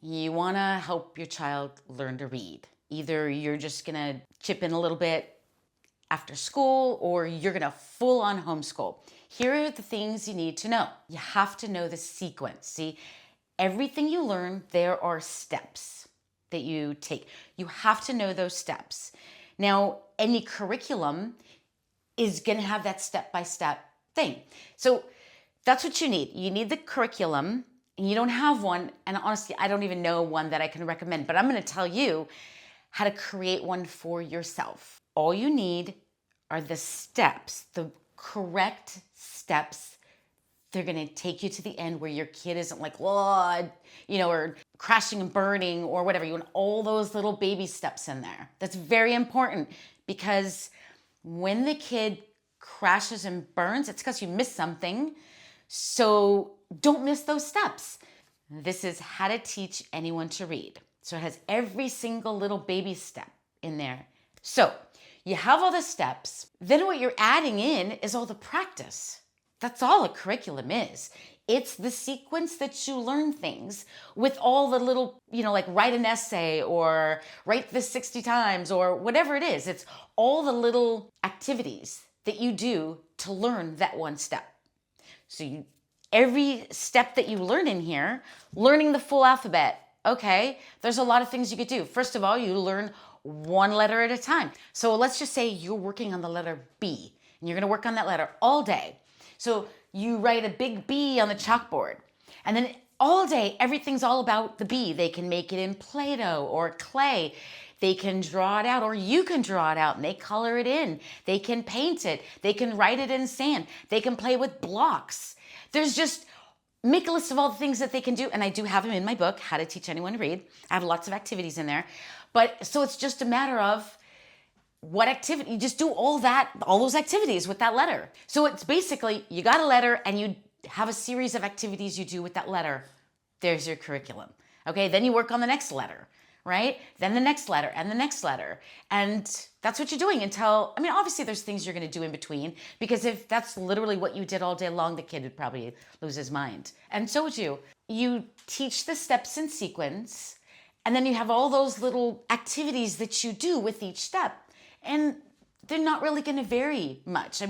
You want to help your child learn to read. Either you're just going to chip in a little bit after school or you're going to full on homeschool. Here are the things you need to know. You have to know the sequence. See, everything you learn, there are steps that you take. You have to know those steps. Now, any curriculum is going to have that step-by-step thing. So that's what you need. You need the curriculum, and you don't have one. And honestly, I don't even know one that I can recommend, but I'm going to tell you how to create one for yourself. All you need are the steps, the correct steps. They're going to take you to the end where your kid isn't like, well, or crashing and burning or whatever. You want all those little baby steps in there. That's very important, because when the kid crashes and burns, it's because you missed something. So don't miss those steps. This is how to teach anyone to read. So it has every single little baby step in there. So you have all the steps. Then what you're adding in is all the practice. That's all a curriculum is. It's the sequence that you learn things with all the little, like write an essay or write this 60 times or whatever it is. It's all the little activities that you do to learn that one step. So every step that you learn in here, learning the full alphabet, okay, there's a lot of things you could do. First of all, you learn one letter at a time. So let's just say you're working on the letter B, and you're gonna work on that letter all day. So you write a big B on the chalkboard, and then all day, everything's all about the B. They can make it in Play-Doh or clay. They can draw it out, or you can draw it out and they color it in. They can paint it. They can write it in sand. They can play with blocks. There's just, make a list of all the things that they can do. And I do have them in my book, How to Teach Anyone to Read. I have lots of activities in there. But so it's just a matter of what activity, you just do all those activities with that letter. So it's basically, you got a letter and you have a series of activities you do with that letter. There's your curriculum. Okay, then you work on the next letter, right? Then the next letter and the next letter. And that's what you're doing until, obviously there's things you're gonna do in between, because if that's literally what you did all day long, the kid would probably lose his mind. And so would you. You teach the steps in sequence, and then you have all those little activities that you do with each step. And they're not really gonna vary much.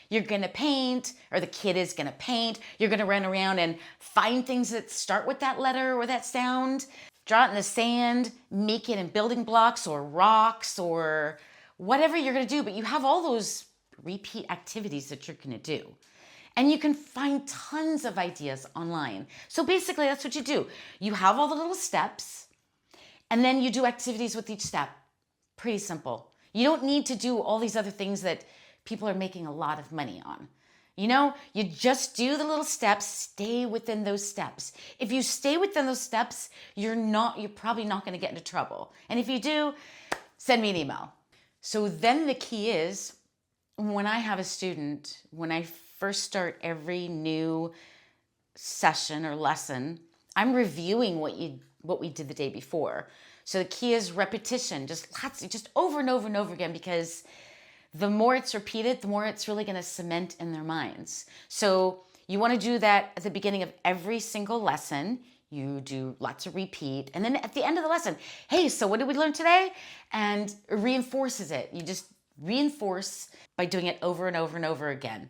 You're gonna paint, or the kid is gonna paint. You're gonna run around and find things that start with that letter or that sound, draw it in the sand, make it in building blocks or rocks or whatever you're gonna do. But you have all those repeat activities that you're gonna do. And you can find tons of ideas online. So basically that's what you do. You have all the little steps, and then you do activities with each step. Pretty simple. You don't need to do all these other things that people are making a lot of money on. You just do the little steps, stay within those steps. If you stay within those steps, you're probably not gonna get into trouble. And if you do, send me an email. So then the key is, when I have a student, when I first start every new session or lesson, I'm reviewing what we did the day before. So the key is repetition, just over and over and over again, because the more it's repeated, the more it's really gonna cement in their minds. So you wanna do that at the beginning of every single lesson. You do lots of repeat. And then at the end of the lesson, hey, so what did we learn today? And it reinforces it. You just reinforce by doing it over and over and over again.